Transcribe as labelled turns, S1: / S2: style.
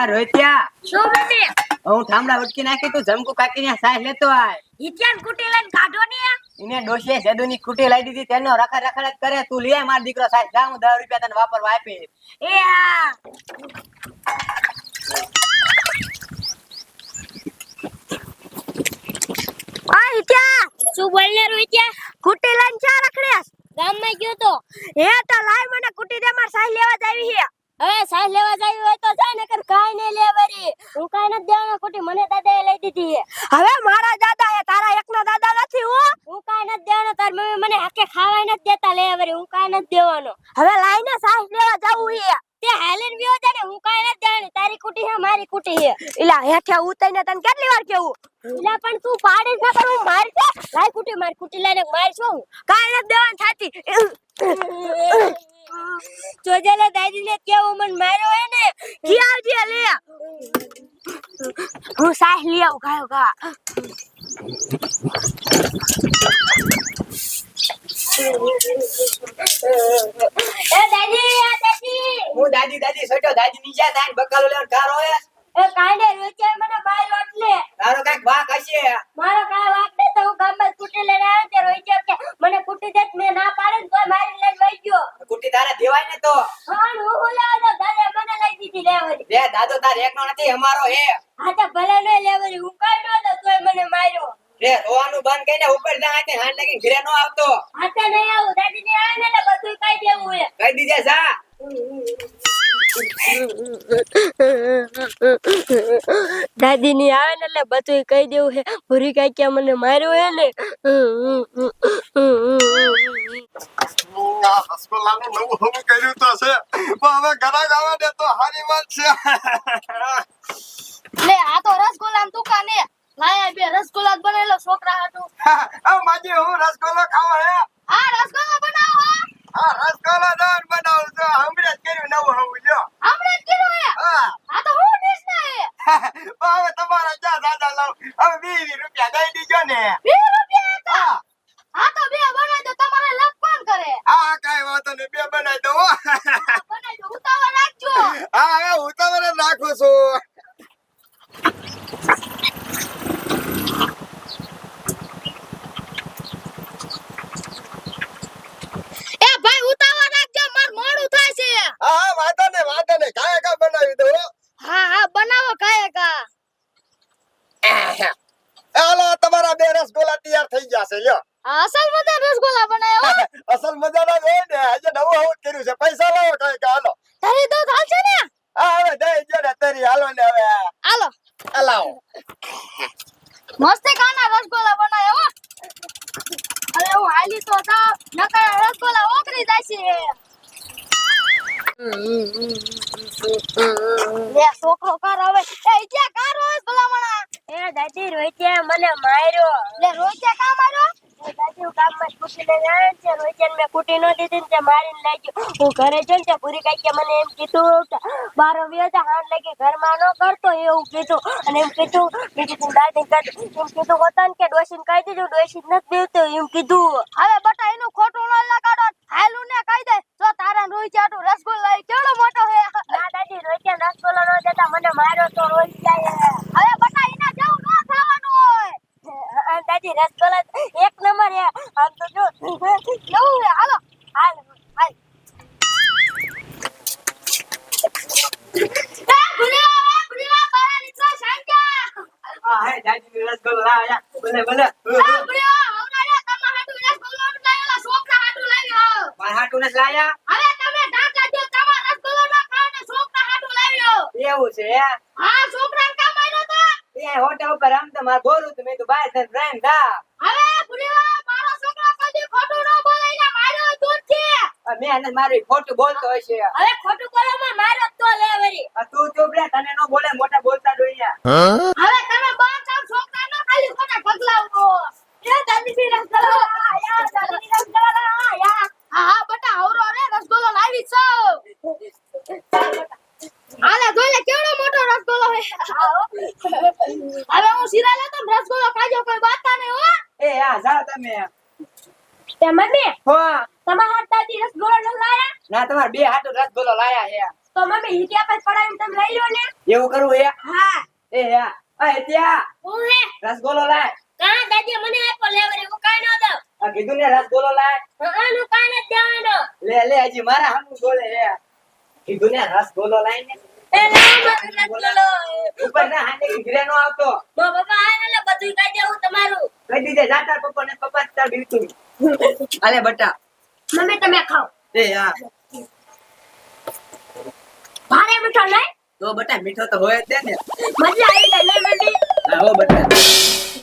S1: આ રોહિત્યા
S2: શું બેટી
S1: હું ઠામડા ઉટકી નાખી તું જમકુ કાકી ને સાહેબ લેતો આય
S2: ઈચ્યાન કુટી લઈને કાઢો ને
S1: ઇને ડોશીએ સેદુની કુટી લાવી દીધી તેનો રખા રખડ કરે તું લે માર દીકરો સાહેબ જા હું 10 રૂપિયા તને વાપરવા આપી
S2: એ આ ઈચ્યા શું બોલને રોઈત્યા કુટી લઈને ચા રખડ્યાસ ગામમાં ગયો તો હે તો લાય મને કુટી દે માર સાહેબ લેવા જાવી હે હવે સાહેબ લેવા જાવી હોય તો જા નકર કાઈ નઈ લેવરી હું કાઈ ન દેવાનો કુટી મને દાદાએ લઈ દીધી હે હવે મારા દાદા હે તારા એકના દાદા નથી હું કાઈ ન દેવાનો તાર મમ્મી મને હાકે ખાવાય ન દેતા લેવરી હું કાઈ ન દેવાનો હવે લાઈને સાહેબ લેવા જાવું હે તે હેલેન વિયો જાને હું કાઈ ન દેવાની તારી કુટી હે મારી કુટી હે ઇલા હેઠે ઉતઈને તને કેટલી વાર કેવું ઇલા પણ તું પાડી ન કર હું મારી છે લાઈ કુટી મારી કુટી લઈને મારી છું કાઈ ન દેવાનું થાતી જોજેલા દાદીને કેવું મન માર્યો હે ને કી આવજે લે હું સાહ લે આવ ગાયો ગા એ દાદી
S1: હું દાદી સોટો દાદી ની જા દાન બકાલો લેવ કારો હે
S2: એ કાંડે રોચે મને બાય રોટલે
S1: તારો કાક વાક હશે
S2: મારો કાય વાક દે તો હું ગામમાં કુટી લઈને આવ્યો તે રોઈચે કે મને કુટી દેત મે ના પાડે તો મારી લઈને વઈ ગયો
S1: કુટી તારે દેવાય ને તો
S2: હા હું બોલાવો દાદા મને લઈ દીધી લેવરી
S1: લે દાદો તાર એકનો નથી અમારો હે
S2: હા તો ભલે ન લેવરી હું કાઈ ન દો તોય મને માર્યો
S1: રે રોવાનું બંધ કરીને ઉપર જા આતે હાન લગી ઘરે નો આવતો
S2: હા તો નહીં આવું દાદી ને આવે ને બધું કઈ દેવું હે
S1: કહી દીજે જા
S2: દાદી ની આવે ને એટલે બધું કહી દેવું હે ભૂરી કાઈ કે મને માર્યો હે ને
S3: રસગુલ્લાનું નવું હવું કર્યું તો છે પણ હવે ઘરાક આવે ને તો હારી વાત છે
S2: લે આ તો રસગુલ્લા ની દુકાન હે લાયા બે રસગુલ્લા બનાવેલો છોકરા હાટુ
S3: આ માજી હું રસગુલ્લો ખાવા હે
S2: આ રસગુલ્લા બનાવો
S3: આ રસગુલ્લો દાન બનાવું છું હમણાં જ કર્યું નવું હવું લ્યો
S2: હમણે જ કીધું હે
S3: હા
S2: આ તો હું ડીશ ના હે
S3: હવે તમારા ક્યાં દાદા લાવ હવે 20 રૂપિયા દઈ દીજો ને
S2: 20 રૂપિયા હતા
S3: હા
S2: આ તો બે બનાય તો તમારે લપ કોણ કરે
S3: આ કાઈ વાતો ને બે બનાવી દો
S2: બનાય તો ઉતાવળ રાખજો
S3: હા હવે હું તમારે રાખું છું
S2: એ ભાઈ ઉતાવળ રાખજો માર મોડું થાય છે
S3: હા વાતો ને કાય કા બનાવી દો
S2: હા હા બનાવો કાય કા
S3: હાલો તમારા બે રસગુલ્લા તૈયાર થઈ ગયા છે લ્યો
S2: અસલ મજા રસગુલ્લા બનાવ્યો
S3: અસલ મજાના છે ને આજે નવું આવું કર્યું છે પૈસા લાવો કાઈ કા હાલો
S2: તારી તો ચાલશે ને
S3: હા હવે દઈ દે ને તારી હાલો ને હવે
S2: હાલો
S3: હલાવો
S2: મસ્ત કાના રસગુલ્લા બનાવ્યો અરે હું હાલી તો તા નકર રસગુલ્લા ઓકરી જાશે લે છોકરો કર હવે એ જ્યાં કારો ભલામણા એ દાદી રોઈતે મને માર્યો લે રોઈતે કા માર્યો એ દાદી ગામમાં કુટી લઈને આવે છે રોઈતે મે કુટી નો દીધી ને મારીને લઈ ગયો હું ઘરે જઈને તે પૂરી કાઈ કે મને એમ કીધું બારો વ્યો હાન લાગે ઘરમાં ન કરતો એવું કીધું અને એમ કીધું બીજી દાદી એમ કીધું હોતન કે ડોશીને કહી દીધું ડોશી નથી દેવતો એમ કીધું હવે બટા એનું ખોટું ન લગાડો હાલું ને કહી દે જો તારા રોઈ જાટું રસગુલ્લા કેવડો મોટો હે ના દાદી રોઈ રસગુલ્લા નો દેતા મને માર્યો તો રોઈ જાય હવે બટા એના જેવું ન થવાનું હોય દાદી રસગુલ્લા એક નંબર હે આમ તો જો કેવું હે હાલો હાલ હાલ ભુલિયા બારા નીકળો શાંતા
S1: હા હે દાદી ની રસગુલ્લા આયા ભલે ભલે
S2: ભુલિયા હવરાડે તમા હાટુ રસગુલ્લો લાવેલા છોકરા હાટુ લાવ્યો
S1: માર હાટુ ને લાયા
S2: હવે તમે ડાકા દો તમા રસગુલ્લો ના ખાને છોકરા હાટુ લાવ્યો
S1: એવું છે
S2: હા છોકરાને કામ આવ્યો તો
S1: એ હોટા ઉપર આમ તો માર બોલું તો મે તો બહાર થઈને પ્રેમ થા
S2: હવે ભુલિયા મારો છોકરો કદી ખોટું ન બોલે એને માર્યો દૂધ છે
S1: મેં એને મારી ખોટું બોલતો હશે
S2: હવે ખોટું બોલવામાં માર્યો તો લે વરી
S1: તું ચૂપ રે તને નો બોલે મોટા બોલતા ડોયા
S2: હવે તમે બાર કામ છોકરા ન ખાલી ખોટા પગલાવો એ દાદી ની રસગુલ્લો યા દાદી ની રસગુલ્લો યા હા બટા આવરો રે રસગુલ્લો લાવી છો આલા જોલે કેવડો મોટો રસગુલ્લો હે હવે હું શીરા લેતો રસગુલ્લો ખાજો કોઈ બાતા નહીં હો
S1: એ આ જાઓ તમે
S2: તે મમ્મી
S1: હો
S2: તમારા હાથ દાદી રસગુલ્લો ન લાયા
S1: ના તમાર બે હાટુ રસગુલ્લો લાયા હે
S2: તો તો મમ્મી હિટિયા પર પડાવીને તમે લઈ લો ને.
S1: એવું કરવું હે?
S2: હા.
S1: એ હા. એ ત્યાં
S2: હું હે
S1: રસગોલો લાય.
S2: કાં દાદી મને આપ્યો લેવરે હું કાઈ ન દઉં.
S1: આ કીધું ને રસગોલો લાય.
S2: આનું કાઈ ન દેવાનો.
S1: લે હજી મારા હામું બોલે હે. કીધું ને રસગોલો લાય ને.
S2: એ લાવ મને રસગુલ્લો.
S1: ઉપર ના હાથે ઘરે નો આવતો.
S2: મો પપ્પા આ ને બધું કહી દેવું તમારું.
S1: કહી દીધે જાતા પપ્પા ને પપ્પા તાર બિલકુલ. આલે બટા.
S2: મમ્મી તમે ખાઓ.
S1: એ હા.
S2: ભારે મીઠો નહીં.
S1: તો બટા મીઠો તો હોય જ ને.
S2: મજા આવી ગઈ લે મમ્મી.
S1: હા હો બટા.